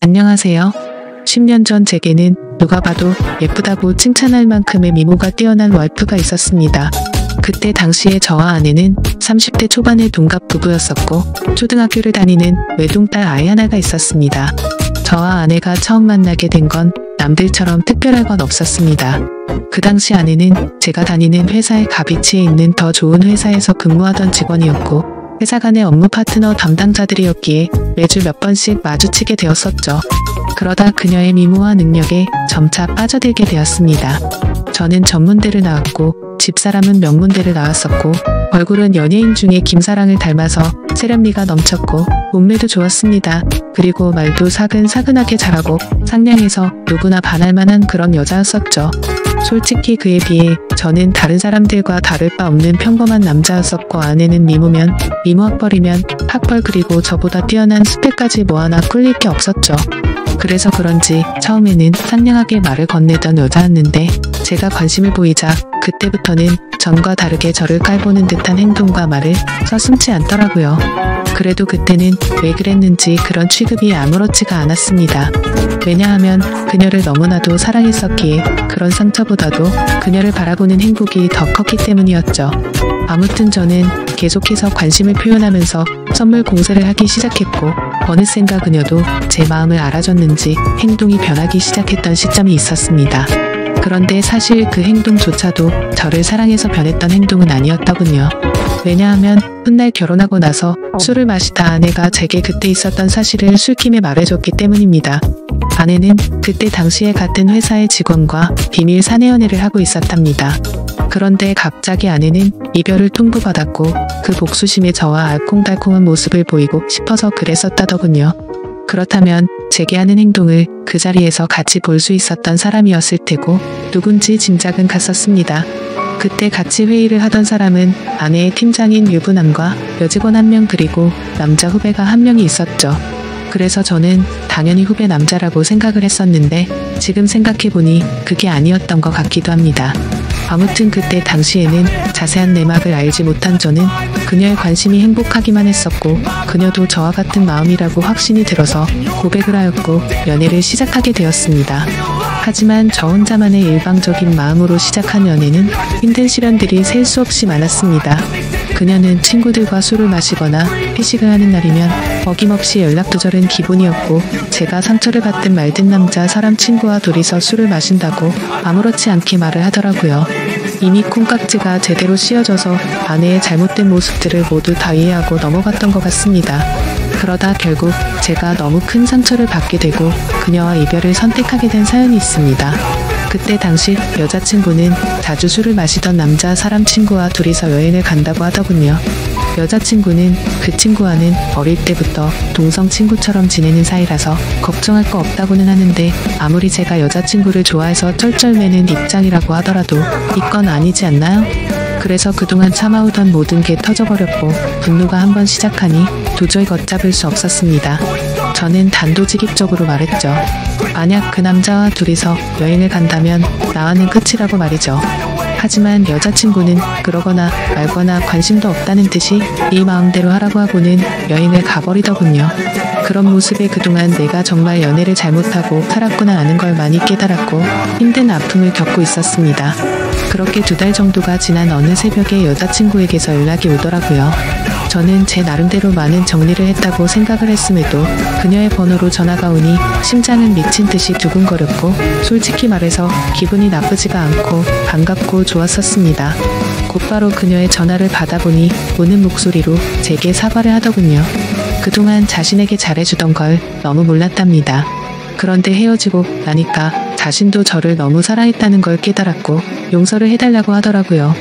안녕하세요. 10년 전 제게는 누가 봐도 예쁘다고 칭찬할 만큼의 미모가 뛰어난 와이프가 있었습니다. 그때 당시에 저와 아내는 30대 초반의 동갑 부부였었고 초등학교를 다니는 외동딸 아이 하나가 있었습니다. 저와 아내가 처음 만나게 된 건 남들처럼 특별할 건 없었습니다. 그 당시 아내는 제가 다니는 회사의 갑위치에 있는 더 좋은 회사에서 근무하던 직원이었고 회사 간의 업무 파트너 담당자들이었기에 매주 몇 번씩 마주치게 되었었죠. 그러다 그녀의 미모와 능력에 점차 빠져들게 되었습니다. 저는 전문대를 나왔고 집사람은 명문대를 나왔었고 얼굴은 연예인 중에 김사랑을 닮아서 세련미가 넘쳤고 몸매도 좋았습니다. 그리고 말도 사근사근하게 잘하고 상냥해서 누구나 반할만한 그런 여자였었죠. 솔직히 그에 비해 저는 다른 사람들과 다를 바 없는 평범한 남자였었고 아내는 미모면 미모 학벌이면 학벌 그리고 저보다 뛰어난 스펙까지 뭐 하나 꿀릴 게 없었죠. 그래서 그런지 처음에는 상냥하게 말을 건네던 여자였는데 제가 관심을 보이자 그때부터는 전과 다르게 저를 깔보는 듯한 행동과 말을 서슴지 않더라고요. 그래도 그때는 왜 그랬는지 그런 취급이 아무렇지가 않았습니다. 왜냐하면 그녀를 너무나도 사랑했었기에 그런 상처보다도 그녀를 바라보는 행복이 더 컸기 때문이었죠. 아무튼 저는 계속해서 관심을 표현하면서 선물 공세를 하기 시작했고 어느샌가 그녀도 제 마음을 알아줬는지 행동이 변하기 시작했던 시점이 있었습니다. 그런데 사실 그 행동조차도 저를 사랑해서 변했던 행동은 아니었더군요. 왜냐하면 훗날 결혼하고 나서 술을 마시다 아내가 제게 그때 있었던 사실을 술김에 말해줬기 때문입니다. 아내는 그때 당시에 같은 회사의 직원과 비밀 사내연애를 하고 있었답니다. 그런데 갑자기 아내는 이별을 통보받았고 그 복수심에 저와 알콩달콩한 모습을 보이고 싶어서 그랬었다더군요. 그렇다면 제게 하는 행동을 그 자리에서 같이 볼 수 있었던 사람이었을 테고 누군지 짐작은 갔었습니다. 그때 같이 회의를 하던 사람은 아내의 팀장인 유부남과 여직원 1명 그리고 남자 후배가 1명이 있었죠. 그래서 저는 당연히 후배 남자라고 생각을 했었는데 지금 생각해보니 그게 아니었던 것 같기도 합니다. 아무튼 그때 당시에는 자세한 내막을 알지 못한 저는 그녀의 관심이 행복하기만 했었고 그녀도 저와 같은 마음이라고 확신이 들어서 고백을 하였고 연애를 시작하게 되었습니다. 하지만 저 혼자만의 일방적인 마음으로 시작한 연애는 힘든 시련들이 셀 수 없이 많았습니다. 그녀는 친구들과 술을 마시거나 피식을 하는 날이면 어김없이 연락두절은 기본이었고 제가 상처를 받든 말든 남자 사람 친구와 둘이서 술을 마신다고 아무렇지 않게 말을 하더라고요. 이미 콩깍지가 제대로 씌어져서 아내의 잘못된 모습들을 모두 다 이해하고 넘어갔던 것 같습니다. 그러다 결국 제가 너무 큰 상처를 받게 되고 그녀와 이별을 선택하게 된 사연이 있습니다. 그때 당시 여자친구는 자주 술을 마시던 남자 사람 친구와 둘이서 여행을 간다고 하더군요. 여자친구는 그 친구와는 어릴 때부터 동성 친구처럼 지내는 사이라서 걱정할 거 없다고는 하는데 아무리 제가 여자친구를 좋아해서 쩔쩔매는 입장이라고 하더라도 이건 아니지 않나요? 그래서 그동안 참아오던 모든 게 터져버렸고 분노가 한번 시작하니 도저히 걷잡을 수 없었습니다. 저는 단도직입적으로 말했죠. 만약 그 남자와 둘이서 여행을 간다면 나와는 끝이라고 말이죠. 하지만 여자친구는 그러거나 말거나 관심도 없다는 듯이 네 마음대로 하라고 하고는 여행을 가버리더군요. 그런 모습에 그동안 내가 정말 연애를 잘못하고 살았구나 하는 걸 많이 깨달았고 힘든 아픔을 겪고 있었습니다. 그렇게 2달 정도가 지난 어느 새벽에 여자친구에게서 연락이 오더라고요. 저는 제 나름대로 많은 정리를 했다고 생각을 했음에도 그녀의 번호로 전화가 오니 심장은 미친 듯이 두근거렸고 솔직히 말해서 기분이 나쁘지가 않고 반갑고 좋았었습니다. 곧바로 그녀의 전화를 받아보니 우는 목소리로 제게 사과를 하더군요. 그동안 자신에게 잘해주던 걸 너무 몰랐답니다. 그런데 헤어지고 나니까 자신도 저를 너무 사랑했다는 걸 깨달았고 용서를 해달라고 하더라고요.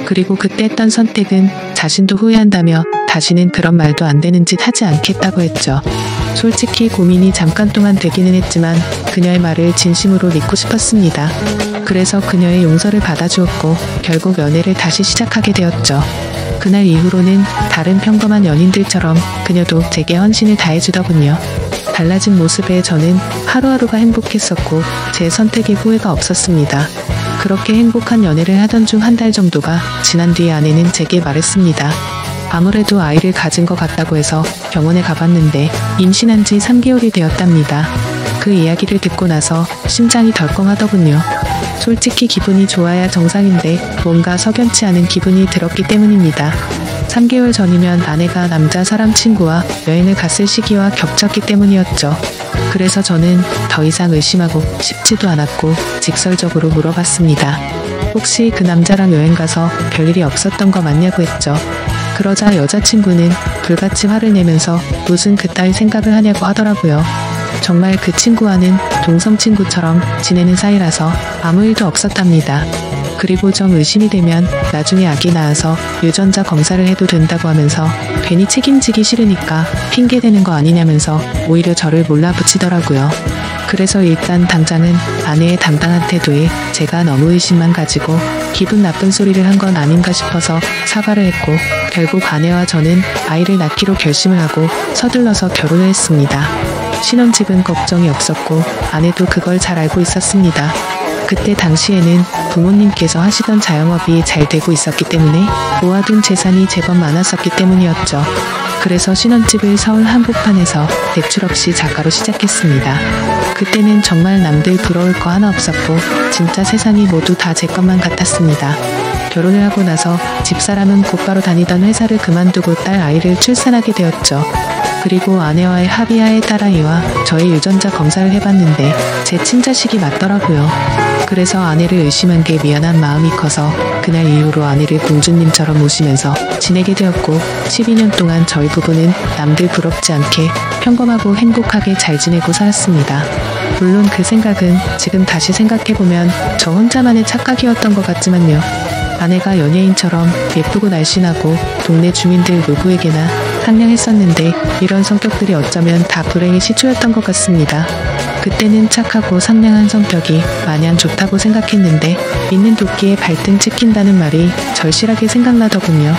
그리고 그때 했던 선택은 자신도 후회한다며 다시는 그런 말도 안 되는 짓 하지 않겠다고 했죠. 솔직히 고민이 잠깐 동안 되기는 했지만 그녀의 말을 진심으로 믿고 싶었습니다. 그래서 그녀의 용서를 받아주었고 결국 연애를 다시 시작하게 되었죠. 그날 이후로는 다른 평범한 연인들처럼 그녀도 제게 헌신을 다해주더군요. 달라진 모습에 저는 하루하루가 행복했었고 제 선택에 후회가 없었습니다. 그렇게 행복한 연애를 하던 중 1달 정도가 지난 뒤에 아내는 제게 말했습니다. 아무래도 아이를 가진 것 같다고 해서 병원에 가봤는데 임신한 지 3개월이 되었답니다. 그 이야기를 듣고 나서 심장이 덜컹하더군요. 솔직히 기분이 좋아야 정상인데 뭔가 석연치 않은 기분이 들었기 때문입니다. 3개월 전이면 아내가 남자 사람 친구와 여행을 갔을 시기와 겹쳤기 때문이었죠. 그래서 저는 더 이상 의심하고 싶지도 않았고 직설적으로 물어봤습니다. 혹시 그 남자랑 여행 가서 별일이 없었던 거 맞냐고 했죠. 그러자 여자친구는 불같이 화를 내면서 무슨 그따위 생각을 하냐고 하더라고요. 정말 그 친구와는 동성 친구처럼 지내는 사이라서 아무 일도 없었답니다. 그리고 정 의심이 되면 나중에 아기 낳아서 유전자 검사를 해도 된다고 하면서 괜히 책임지기 싫으니까 핑계대는 거 아니냐면서 오히려 저를 몰라붙이더라고요. 그래서 일단 당장은 아내의 당당한 태도에 제가 너무 의심만 가지고 기분 나쁜 소리를 한 건 아닌가 싶어서 사과를 했고 결국 아내와 저는 아이를 낳기로 결심을 하고 서둘러서 결혼을 했습니다. 신혼집은 걱정이 없었고 아내도 그걸 잘 알고 있었습니다. 그때 당시에는 부모님께서 하시던 자영업이 잘 되고 있었기 때문에 모아둔 재산이 제법 많았었기 때문이었죠. 그래서 신혼집을 서울 한복판에서 대출 없이 자가로 시작했습니다. 그때는 정말 남들 부러울 거 하나 없었고 진짜 세상이 모두 다 제 것만 같았습니다. 결혼을 하고 나서 집사람은 곧바로 다니던 회사를 그만두고 딸 아이를 출산하게 되었죠. 그리고 아내와의 합의하에 딸아이와 저의 유전자 검사를 해봤는데 제 친자식이 맞더라고요. 그래서 아내를 의심한 게 미안한 마음이 커서 그날 이후로 아내를 공주님처럼 모시면서 지내게 되었고 12년 동안 저희 부부는 남들 부럽지 않게 평범하고 행복하게 잘 지내고 살았습니다. 물론 그 생각은 지금 다시 생각해보면 저 혼자만의 착각이었던 것 같지만요. 아내가 연예인처럼 예쁘고 날씬하고 동네 주민들 누구에게나 상냥했었는데 이런 성격들이 어쩌면 다 불행의 시초였던 것 같습니다. 그때는 착하고 상냥한 성격이 마냥 좋다고 생각했는데 있는 도끼에 발등 찍힌다는 말이 절실하게 생각나더군요.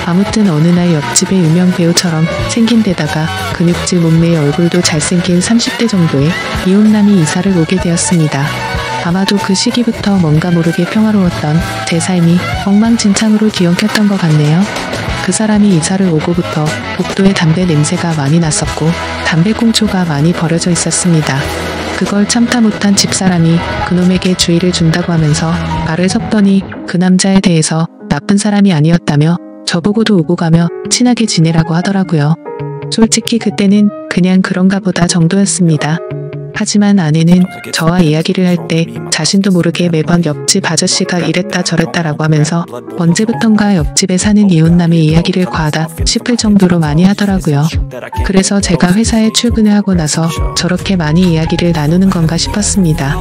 아무튼 어느 날 옆집의 유명 배우처럼 생긴 데다가 근육질 몸매의 얼굴도 잘생긴 30대 정도의 이혼남이 이사를 오게 되었습니다. 아마도 그 시기부터 뭔가 모르게 평화로웠던 제 삶이 엉망진창으로 뒤엉켰던 것 같네요. 그 사람이 이사를 오고부터 복도에 담배 냄새가 많이 났었고 담배꽁초가 많이 버려져 있었습니다. 그걸 참다 못한 집사람이 그놈에게 주의를 준다고 하면서 말을 섞더니 그 남자에 대해서 나쁜 사람이 아니었다며 저보고도 오고 가며 친하게 지내라고 하더라고요. 솔직히 그때는 그냥 그런가 보다 정도였습니다. 하지만 아내는 저와 이야기를 할 때 자신도 모르게 매번 옆집 아저씨가 이랬다 저랬다라고 하면서 언제부턴가 옆집에 사는 이혼남의 이야기를 과하다 싶을 정도로 많이 하더라고요. 그래서 제가 회사에 출근을 하고 나서 저렇게 많이 이야기를 나누는 건가 싶었습니다.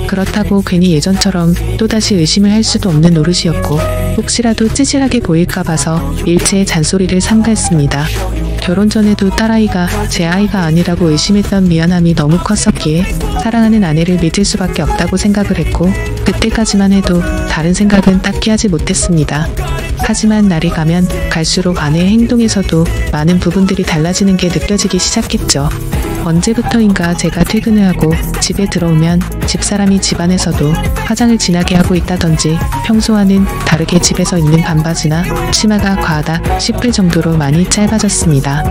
그렇다고 괜히 예전처럼 또다시 의심을 할 수도 없는 노릇이었고 혹시라도 찌질하게 보일까 봐서 일체의 잔소리를 삼가했습니다. 결혼 전에도 딸아이가 제 아이가 아니라고 의심했던 미안함이 너무 컸었기에 사랑하는 아내를 믿을 수밖에 없다고 생각을 했고 그때까지만 해도 다른 생각은 딱히 하지 못했습니다. 하지만 날이 가면 갈수록 아내의 행동에서도 많은 부분들이 달라지는 게 느껴지기 시작했죠. 언제부터인가 제가 퇴근을 하고 집에 들어오면 집사람이 집안에서도 화장을 진하게 하고 있다든지 평소와는 다르게 집에서 입는 반바지나 치마가 과하다 싶을 정도로 많이 짧아졌습니다.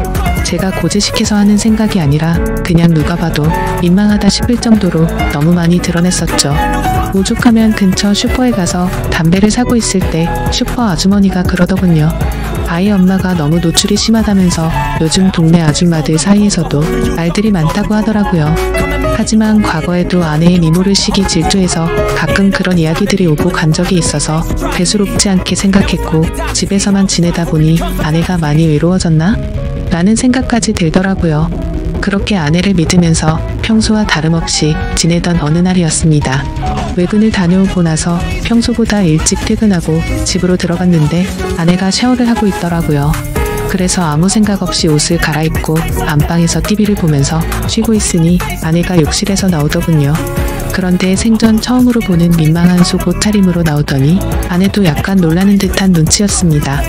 제가 고지식해서 하는 생각이 아니라 그냥 누가 봐도 민망하다 싶을 정도로 너무 많이 드러냈었죠. 오죽하면 근처 슈퍼에 가서 담배를 사고 있을 때 슈퍼 아주머니가 그러더군요. 아이 엄마가 너무 노출이 심하다면서 요즘 동네 아줌마들 사이에서도 말들이 많다고 하더라고요. 하지만 과거에도 아내의 미모를 시기 질투해서 가끔 그런 이야기들이 오고 간 적이 있어서 대수롭지 않게 생각했고 집에서만 지내다 보니 아내가 많이 외로워졌나? 라는 생각까지 들더라고요. 그렇게 아내를 믿으면서 평소와 다름없이 지내던 어느 날이었습니다. 외근을 다녀오고 나서 평소보다 일찍 퇴근하고 집으로 들어갔는데 아내가 샤워를 하고 있더라고요. 그래서 아무 생각 없이 옷을 갈아입고 안방에서 TV를 보면서 쉬고 있으니 아내가 욕실에서 나오더군요. 그런데 생전 처음으로 보는 민망한 속옷 차림으로 나오더니 아내도 약간 놀라는 듯한 눈치였습니다.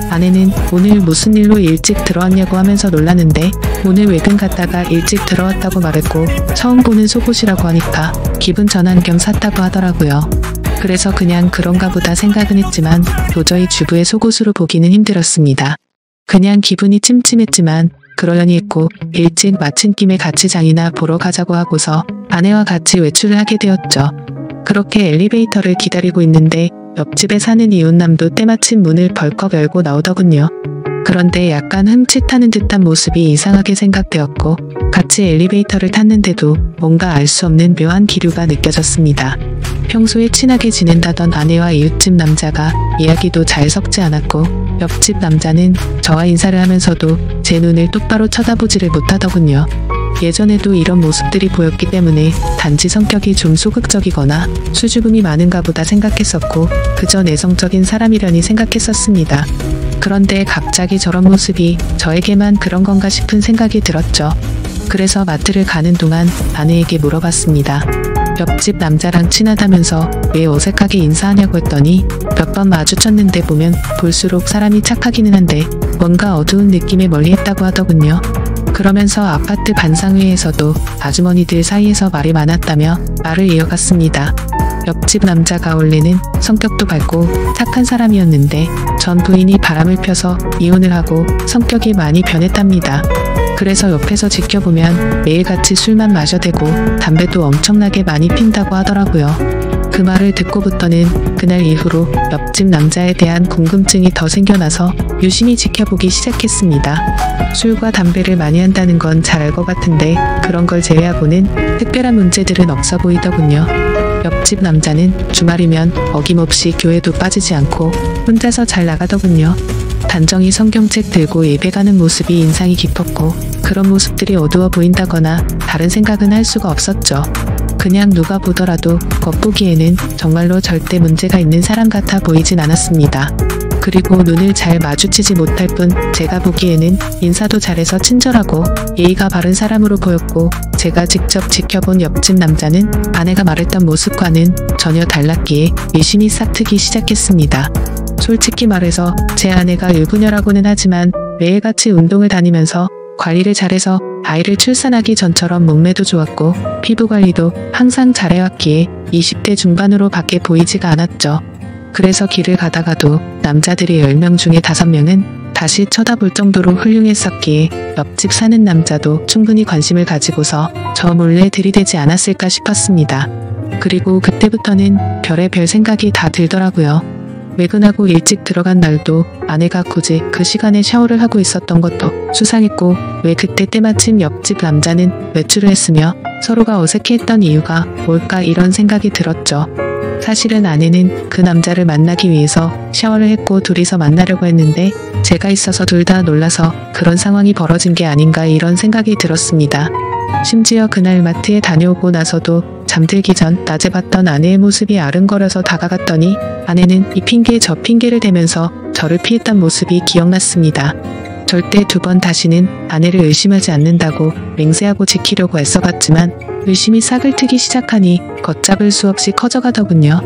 아내는 오늘 무슨 일로 일찍 들어왔냐고 하면서 놀라는데 오늘 외근 갔다가 일찍 들어왔다고 말했고 처음 보는 속옷이라고 하니까 기분 전환 겸 샀다고 하더라고요. 그래서 그냥 그런가 보다 생각은 했지만 도저히 주부의 속옷으로 보기는 힘들었습니다. 그냥 기분이 찜찜했지만 그러려니 했고 일찍 마친 김에 같이 장이나 보러 가자고 하고서 아내와 같이 외출을 하게 되었죠. 그렇게 엘리베이터를 기다리고 있는데 옆집에 사는 이웃남도 때마침 문을 벌컥 열고 나오더군요. 그런데 약간 흠칫하는 듯한 모습이 이상하게 생각되었고 같이 엘리베이터를 탔는데도 뭔가 알 수 없는 묘한 기류가 느껴졌습니다. 평소에 친하게 지낸다던 아내와 이웃집 남자가 이야기도 잘 섞지 않았고 옆집 남자는 저와 인사를 하면서도 제 눈을 똑바로 쳐다보지를 못하더군요. 예전에도 이런 모습들이 보였기 때문에 단지 성격이 좀 소극적이거나 수줍음이 많은가 보다 생각했었고 그저 내성적인 사람이려니 생각했었습니다. 그런데 갑자기 저런 모습이 저에게만 그런 건가 싶은 생각이 들었죠. 그래서 마트를 가는 동안 아내에게 물어봤습니다. 옆집 남자랑 친하다면서 왜 어색하게 인사하냐고 했더니 몇 번 마주쳤는데 보면 볼수록 사람이 착하기는 한데 뭔가 어두운 느낌에 멀리했다고 하더군요. 그러면서 아파트 반상회에서도 아주머니들 사이에서 말이 많았다며 말을 이어갔습니다. 옆집 남자가 원래는 성격도 밝고 착한 사람이었는데 전 부인이 바람을 펴서 이혼을 하고 성격이 많이 변했답니다. 그래서 옆에서 지켜보면 매일같이 술만 마셔대고 담배도 엄청나게 많이 핀다고 하더라고요. 그 말을 듣고부터는 그날 이후로 옆집 남자에 대한 궁금증이 더 생겨나서 유심히 지켜보기 시작했습니다. 술과 담배를 많이 한다는 건 잘 알 것 같은데 그런 걸 제외하고는 특별한 문제들은 없어 보이더군요. 옆집 남자는 주말이면 어김없이 교회도 빠지지 않고 혼자서 잘 나가더군요. 단정히 성경책 들고 예배 가는 모습이 인상이 깊었고 그런 모습들이 어두워 보인다거나 다른 생각은 할 수가 없었죠. 그냥 누가 보더라도 겉보기에는 정말로 절대 문제가 있는 사람 같아 보이진 않았습니다. 그리고 눈을 잘 마주치지 못할 뿐 제가 보기에는 인사도 잘해서 친절하고 예의가 바른 사람으로 보였고 제가 직접 지켜본 옆집 남자는 아내가 말했던 모습과는 전혀 달랐기에 의심이 싹트기 시작했습니다. 솔직히 말해서 제 아내가 유부녀라고는 하지만 매일같이 운동을 다니면서 관리를 잘해서 아이를 출산하기 전처럼 몸매도 좋았고 피부 관리도 항상 잘해왔기에 20대 중반으로 밖에 보이지가 않았죠. 그래서 길을 가다가도 남자들이 10명 중에 5명은 다시 쳐다볼 정도로 훌륭했었기에 옆집 사는 남자도 충분히 관심을 가지고서 저 몰래 들이대지 않았을까 싶었습니다. 그리고 그때부터는 별의별 생각이 다 들더라고요. 외근하고 일찍 들어간 날도 아내가 굳이 그 시간에 샤워를 하고 있었던 것도 수상했고 왜 그때 때마침 옆집 남자는 외출을 했으며 서로가 어색해했던 이유가 뭘까 이런 생각이 들었죠. 사실은 아내는 그 남자를 만나기 위해서 샤워를 했고 둘이서 만나려고 했는데 제가 있어서 둘 다 놀라서 그런 상황이 벌어진 게 아닌가 이런 생각이 들었습니다. 심지어 그날 마트에 다녀오고 나서도 잠들기 전 낮에 봤던 아내의 모습이 아른거려서 다가갔더니 아내는 이 핑계 저 핑계를 대면서 저를 피했던 모습이 기억났습니다. 절대 두 번 다시는 아내를 의심하지 않는다고 맹세하고 지키려고 애써봤지만 의심이 싹을 트기 시작하니 걷잡을 수 없이 커져가더군요.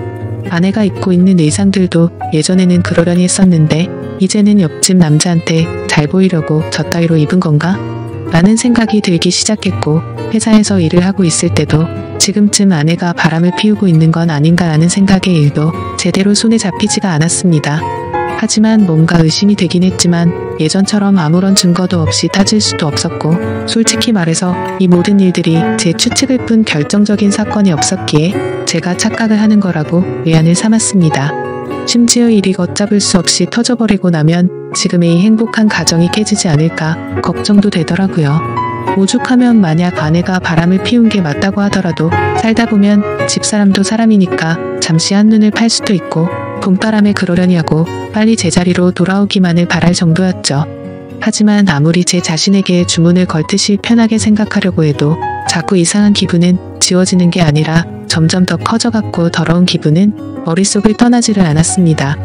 아내가 입고 있는 의상들도 예전에는 그러려니 했었는데 이제는 옆집 남자한테 잘 보이려고 저 따위로 입은 건가? 라는 생각이 들기 시작했고 회사에서 일을 하고 있을 때도 지금쯤 아내가 바람을 피우고 있는 건 아닌가라는 생각에 일도 제대로 손에 잡히지가 않았습니다. 하지만 뭔가 의심이 되긴 했지만 예전처럼 아무런 증거도 없이 따질 수도 없었고 솔직히 말해서 이 모든 일들이 제 추측일 뿐 결정적인 사건이 없었기에 제가 착각을 하는 거라고 외안을 삼았습니다. 심지어 일이 걷잡을 수 없이 터져버리고 나면 지금의 이 행복한 가정이 깨지지 않을까 걱정도 되더라고요. 오죽하면 만약 아내가 바람을 피운 게 맞다고 하더라도 살다 보면 집사람도 사람이니까 잠시 한눈을 팔 수도 있고 봄바람에 그러려니 하고 빨리 제자리로 돌아오기만을 바랄 정도였죠. 하지만 아무리 제 자신에게 주문을 걸듯이 편하게 생각하려고 해도 자꾸 이상한 기분은 지워지는 게 아니라 점점 더 커져갔고 더러운 기분은 머릿속을 떠나지를 않았습니다.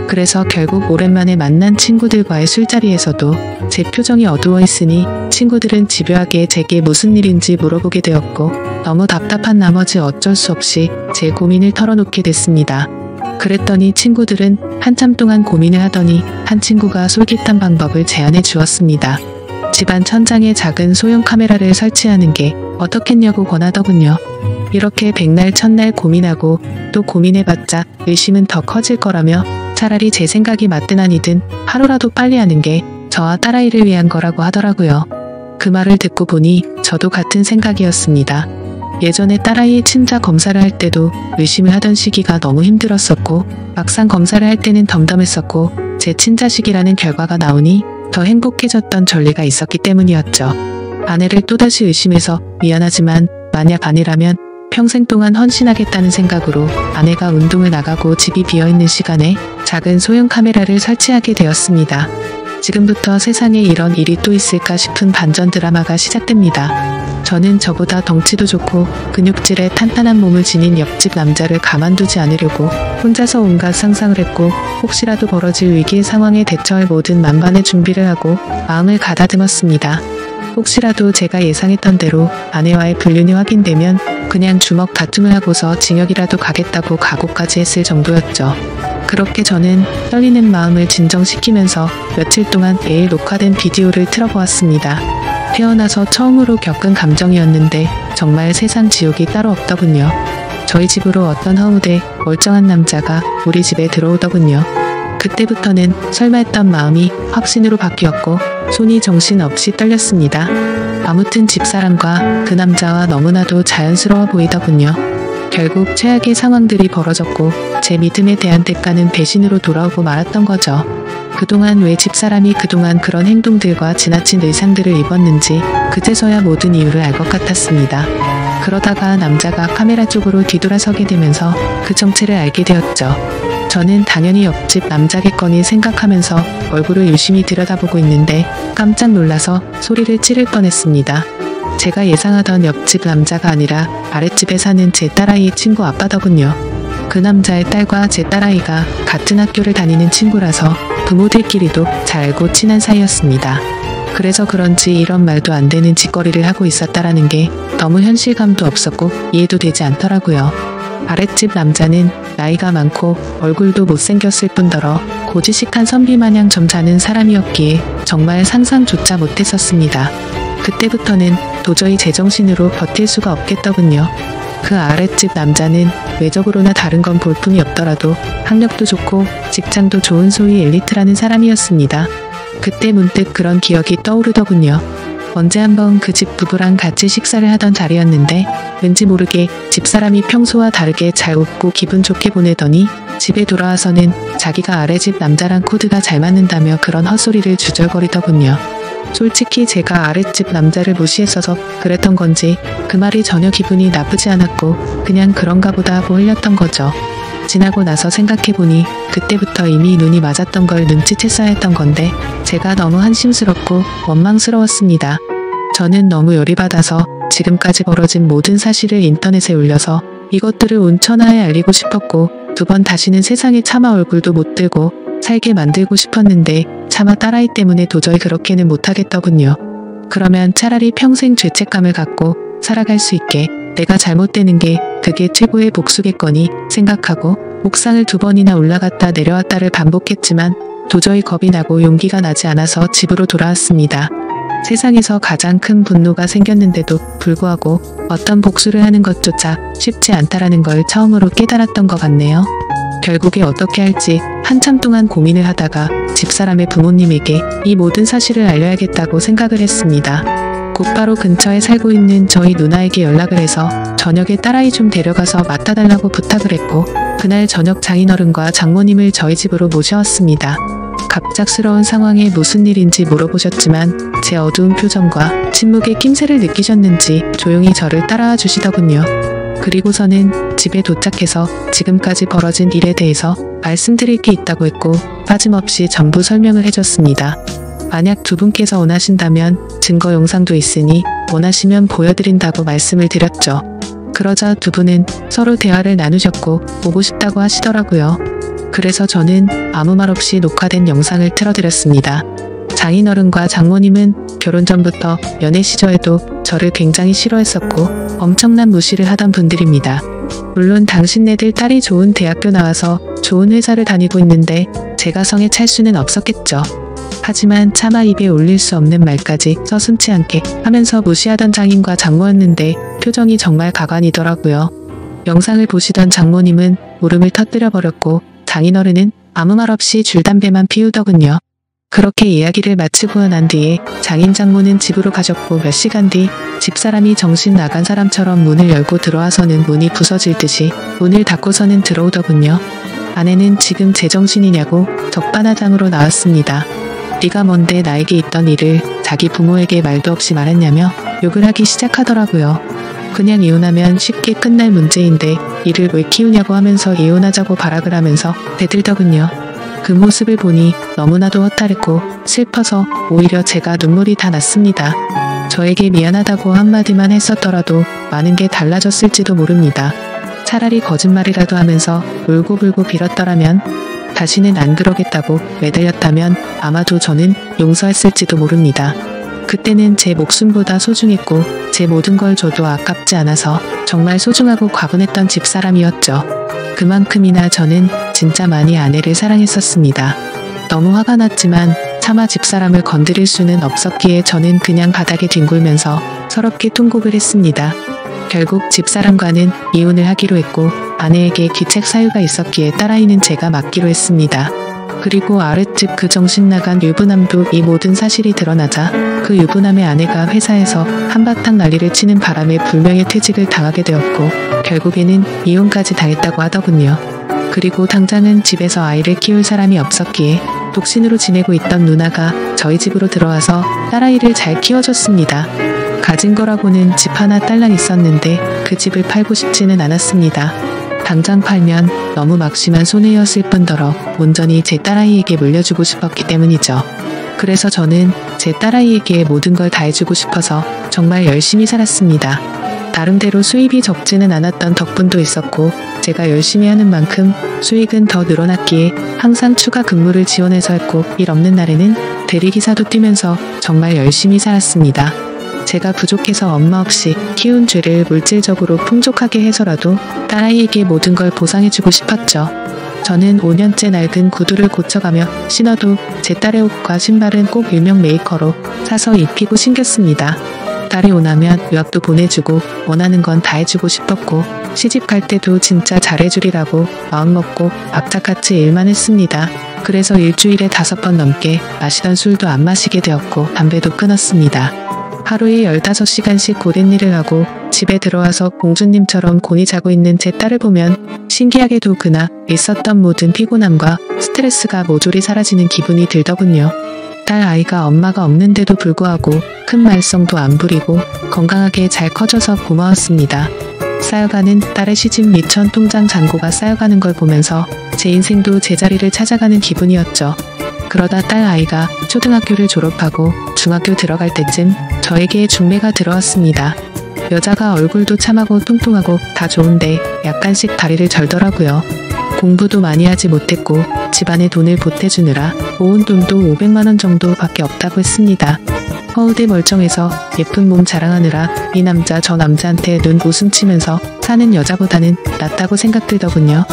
그래서 결국 오랜만에 만난 친구들과의 술자리에서도 제 표정이 어두워 있으니 친구들은 집요하게 제게 무슨 일인지 물어보게 되었고 너무 답답한 나머지 어쩔 수 없이 제 고민을 털어놓게 됐습니다. 그랬더니 친구들은 한참 동안 고민을 하더니 한 친구가 솔깃한 방법을 제안해 주었습니다. 집안 천장에 작은 소형 카메라를 설치하는 게 어떻겠냐고 권하더군요. 이렇게 백날 첫날 고민하고 또 고민해봤자 의심은 더 커질 거라며 차라리 제 생각이 맞든 아니든 하루라도 빨리 하는 게 저와 딸아이를 위한 거라고 하더라고요. 그 말을 듣고 보니 저도 같은 생각이었습니다. 예전에 딸아이의 친자 검사를 할 때도 의심을 하던 시기가 너무 힘들었었고 막상 검사를 할 때는 덤덤했었고 제 친자식이라는 결과가 나오니 더 행복해졌던 전례가 있었기 때문이었죠. 아내를 또다시 의심해서 미안하지만 만약 아니라면 평생 동안 헌신하겠다는 생각으로 아내가 운동을 나가고 집이 비어있는 시간에 작은 소형 카메라를 설치하게 되었습니다. 지금부터 세상에 이런 일이 또 있을까 싶은 반전 드라마가 시작됩니다. 저는 저보다 덩치도 좋고 근육질의 탄탄한 몸을 지닌 옆집 남자를 가만두지 않으려고 혼자서 온갖 상상을 했고 혹시라도 벌어질 위기의 상황에 대처할 모든 만반의 준비를 하고 마음을 가다듬었습니다. 혹시라도 제가 예상했던 대로 아내와의 불륜이 확인되면 그냥 주먹 다툼을 하고서 징역이라도 가겠다고 각오까지 했을 정도였죠. 그렇게 저는 떨리는 마음을 진정시키면서 며칠 동안 매일 녹화된 비디오를 틀어보았습니다. 태어나서 처음으로 겪은 감정이었는데 정말 세상 지옥이 따로 없더군요. 저희 집으로 어떤 허무대 멀쩡한 남자가 우리 집에 들어오더군요. 그때부터는 설마 했던 마음이 확신으로 바뀌었고 손이 정신없이 떨렸습니다. 아무튼 집사람과 그 남자와 너무나도 자연스러워 보이더군요. 결국 최악의 상황들이 벌어졌고 제 믿음에 대한 대가는 배신으로 돌아오고 말았던 거죠. 그동안 왜 집사람이 그동안 그런 행동들과 지나친 의상들을 입었는지 그제서야 모든 이유를 알 것 같았습니다. 그러다가 남자가 카메라 쪽으로 뒤돌아서게 되면서 그 정체를 알게 되었죠. 저는 당연히 옆집 남자겠거니 생각하면서 얼굴을 유심히 들여다보고 있는데 깜짝 놀라서 소리를 지를 뻔했습니다. 제가 예상하던 옆집 남자가 아니라 아랫집에 사는 제 딸아이의 친구 아빠더군요. 그 남자의 딸과 제 딸아이가 같은 학교를 다니는 친구라서 부모들끼리도 잘 알고 친한 사이였습니다. 그래서 그런지 이런 말도 안 되는 짓거리를 하고 있었다라는 게 너무 현실감도 없었고 이해도 되지 않더라고요. 아랫집 남자는 나이가 많고 얼굴도 못생겼을 뿐더러 고지식한 선비마냥 점잖은 사람이었기에 정말 상상조차 못했었습니다. 그때부터는 도저히 제정신으로 버틸 수가 없겠더군요. 그 아랫집 남자는 외적으로나 다른 건 볼품이 없더라도 학력도 좋고 직장도 좋은 소위 엘리트라는 사람이었습니다. 그때 문득 그런 기억이 떠오르더군요. 언제 한번 그 집 부부랑 같이 식사를 하던 자리였는데 왠지 모르게 집사람이 평소와 다르게 잘 웃고 기분 좋게 보내더니 집에 돌아와서는 자기가 아래집 남자랑 코드가 잘 맞는다며 그런 헛소리를 주절거리더군요. 솔직히 제가 아랫집 남자를 무시했어서 그랬던 건지 그 말이 전혀 기분이 나쁘지 않았고 그냥 그런가 보다 하고 흘렸던 거죠. 지나고 나서 생각해보니 그때부터 이미 눈이 맞았던 걸 눈치챘어야 했던 건데 제가 너무 한심스럽고 원망스러웠습니다. 저는 너무 열이받아서 지금까지 벌어진 모든 사실을 인터넷에 올려서 이것들을 온 천하에 알리고 싶었고 두 번 다시는 세상에 차마 얼굴도 못 들고 살게 만들고 싶었는데 차마 딸아이 때문에 도저히 그렇게는 못하겠더군요. 그러면 차라리 평생 죄책감을 갖고 살아갈 수 있게 내가 잘못되는 게 그게 최고의 복수겠거니 생각하고 옥상을 2번이나 올라갔다 내려왔다를 반복했지만 도저히 겁이 나고 용기가 나지 않아서 집으로 돌아왔습니다. 세상에서 가장 큰 분노가 생겼는데도 불구하고 어떤 복수를 하는 것조차 쉽지 않다라는 걸 처음으로 깨달았던 것 같네요. 결국에 어떻게 할지 한참 동안 고민을 하다가 집사람의 부모님에게 이 모든 사실을 알려야겠다고 생각을 했습니다. 곧바로 근처에 살고 있는 저희 누나에게 연락을 해서 저녁에 딸아이 좀 데려가서 맡아달라고 부탁을 했고 그날 저녁 장인어른과 장모님을 저희 집으로 모셔왔습니다. 갑작스러운 상황에 무슨 일인지 물어보셨지만 제 어두운 표정과 침묵의 낌새를 느끼셨는지 조용히 저를 따라와 주시더군요. 그리고서는 집에 도착해서 지금까지 벌어진 일에 대해서 말씀드릴 게 있다고 했고 빠짐없이 전부 설명을 해줬습니다. 만약 두 분께서 원하신다면 증거 영상도 있으니 원하시면 보여드린다고 말씀을 드렸죠. 그러자 두 분은 서로 대화를 나누셨고 보고 싶다고 하시더라고요. 그래서 저는 아무 말 없이 녹화된 영상을 틀어드렸습니다. 장인어른과 장모님은 결혼 전부터 연애 시절에도 저를 굉장히 싫어했었고 엄청난 무시를 하던 분들입니다. 물론 당신네들 딸이 좋은 대학교 나와서 좋은 회사를 다니고 있는데 제가 성에 찰 수는 없었겠죠. 하지만 차마 입에 올릴 수 없는 말까지 서슴지 않게 하면서 무시하던 장인과 장모였는데 표정이 정말 가관이더라고요. 영상을 보시던 장모님은 울음을 터뜨려 버렸고 장인어른은 아무 말 없이 줄담배만 피우더군요. 그렇게 이야기를 마치고 난 뒤에 장인 장모는 집으로 가셨고 몇 시간 뒤 집사람이 정신 나간 사람처럼 문을 열고 들어와서는 문이 부서질 듯이 문을 닫고서는 들어오더군요. 아내는 지금 제정신이냐고 적반하장으로 나왔습니다. 네가 뭔데 나에게 있던 일을 자기 부모에게 말도 없이 말했냐며 욕을 하기 시작하더라고요. 그냥 이혼하면 쉽게 끝날 문제인데 이를 왜 키우냐고 하면서 이혼하자고 발악을 하면서 대들더군요. 그 모습을 보니 너무나도 허탈했고 슬퍼서 오히려 제가 눈물이 다 났습니다. 저에게 미안하다고 한마디만 했었더라도 많은 게 달라졌을지도 모릅니다. 차라리 거짓말이라도 하면서 울고불고 빌었더라면, 다시는 안 그러겠다고 매달렸다면 아마도 저는 용서했을지도 모릅니다. 그때는 제 목숨보다 소중했고 제 모든 걸 줘도 아깝지 않아서 정말 소중하고 과분했던 집사람이었죠. 그만큼이나 저는 진짜 많이 아내를 사랑했었습니다. 너무 화가 났지만 차마 집사람을 건드릴 수는 없었기에 저는 그냥 바닥에 뒹굴면서 서럽게 통곡을 했습니다. 결국 집사람과는 이혼을 하기로 했고 아내에게 귀책 사유가 있었기에 딸아이는 제가 맡기로 했습니다. 그리고 아랫집 그 정신나간 유부남도 이 모든 사실이 드러나자 그 유부남의 아내가 회사에서 한바탕 난리를 치는 바람에 불명예 퇴직을 당하게 되었고 결국에는 이혼까지 당했다고 하더군요. 그리고 당장은 집에서 아이를 키울 사람이 없었기에 독신으로 지내고 있던 누나가 저희 집으로 들어와서 딸아이를 잘 키워줬습니다. 가진 거라고는 집 하나 딸랑 있었는데 그 집을 팔고 싶지는 않았습니다. 당장 팔면 너무 막심한 손해였을 뿐더러 온전히 제 딸아이에게 물려주고 싶었기 때문이죠. 그래서 저는 제 딸아이에게 모든 걸 다 해주고 싶어서 정말 열심히 살았습니다. 나름대로 수입이 적지는 않았던 덕분도 있었고 제가 열심히 하는 만큼 수익은 더 늘어났기에 항상 추가 근무를 지원해서 했고 일 없는 날에는 대리기사도 뛰면서 정말 열심히 살았습니다. 제가 부족해서 엄마 없이 키운 죄를 물질적으로 풍족하게 해서라도 딸아이에게 모든 걸 보상해주고 싶었죠. 저는 5년째 낡은 구두를 고쳐가며 신어도 제 딸의 옷과 신발은 꼭 일명 메이커로 사서 입히고 신겼습니다. 딸이 오나면 유학도 보내주고 원하는 건 다 해주고 싶었고 시집 갈 때도 진짜 잘해주리라고 마음먹고 악착같이 일만 했습니다. 그래서 일주일에 5번 넘게 마시던 술도 안 마시게 되었고 담배도 끊었습니다. 하루에 15시간씩 고된 일을 하고 집에 들어와서 공주님처럼 곤히 자고 있는 제 딸을 보면 신기하게도 그날 있었던 모든 피곤함과 스트레스가 모조리 사라지는 기분이 들더군요. 딸 아이가 엄마가 없는데도 불구하고 큰 말썽도 안 부리고 건강하게 잘 커져서 고마웠습니다. 쌓여가는 딸의 시집 및 전 통장 잔고가 쌓여가는 걸 보면서 제 인생도 제자리를 찾아가는 기분이었죠. 그러다 딸 아이가 초등학교를 졸업하고 중학교 들어갈 때쯤 저에게 중매가 들어왔습니다. 여자가 얼굴도 참하고 통통하고 다 좋은데 약간씩 다리를 절더라고요. 공부도 많이 하지 못했고 집안에 돈을 보태주느라 모은 돈도 500만원 정도밖에 없다고 했습니다. 허우대 멀쩡해서 예쁜 몸 자랑하느라 이 남자 저 남자한테 눈 웃음 치면서 사는 여자보다는 낫다고 생각들더군요.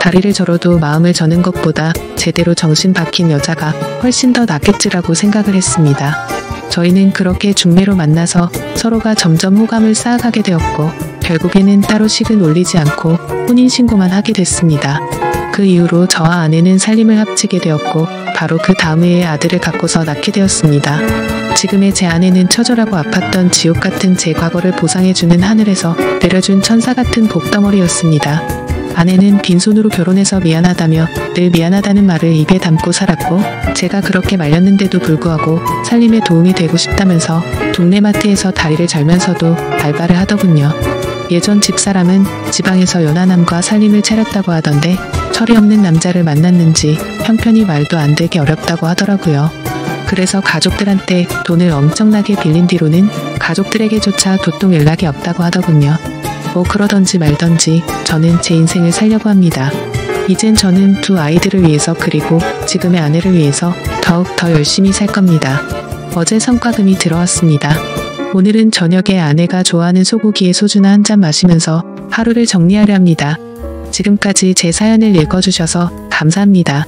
다리를 절어도 마음을 저는 것보다 제대로 정신 박힌 여자가 훨씬 더 낫겠지라고 생각을 했습니다. 저희는 그렇게 중매로 만나서 서로가 점점 호감을 쌓아가게 되었고 결국에는 따로 식은 올리지 않고 혼인신고만 하게 됐습니다. 그 이후로 저와 아내는 살림을 합치게 되었고 바로 그 다음 해에 아들을 갖고서 낳게 되었습니다. 지금의 제 아내는 처절하고 아팠던 지옥 같은 제 과거를 보상해주는 하늘에서 내려준 천사 같은 복덩어리였습니다. 아내는 빈손으로 결혼해서 미안하다며 늘 미안하다는 말을 입에 담고 살았고 제가 그렇게 말렸는데도 불구하고 살림에 도움이 되고 싶다면서 동네 마트에서 다리를 절면서도 알바를 하더군요. 예전 집사람은 지방에서 연하남과 살림을 차렸다고 하던데 철이 없는 남자를 만났는지 형편이 말도 안 되게 어렵다고 하더라고요. 그래서 가족들한테 돈을 엄청나게 빌린 뒤로는 가족들에게조차 도통 연락이 없다고 하더군요. 뭐 그러던지 말던지 저는 제 인생을 살려고 합니다. 이젠 저는 두 아이들을 위해서 그리고 지금의 아내를 위해서 더욱 더 열심히 살 겁니다. 어제 성과금이 들어왔습니다. 오늘은 저녁에 아내가 좋아하는 소고기에 소주나 한 잔 마시면서 하루를 정리하려 합니다. 지금까지 제 사연을 읽어주셔서 감사합니다.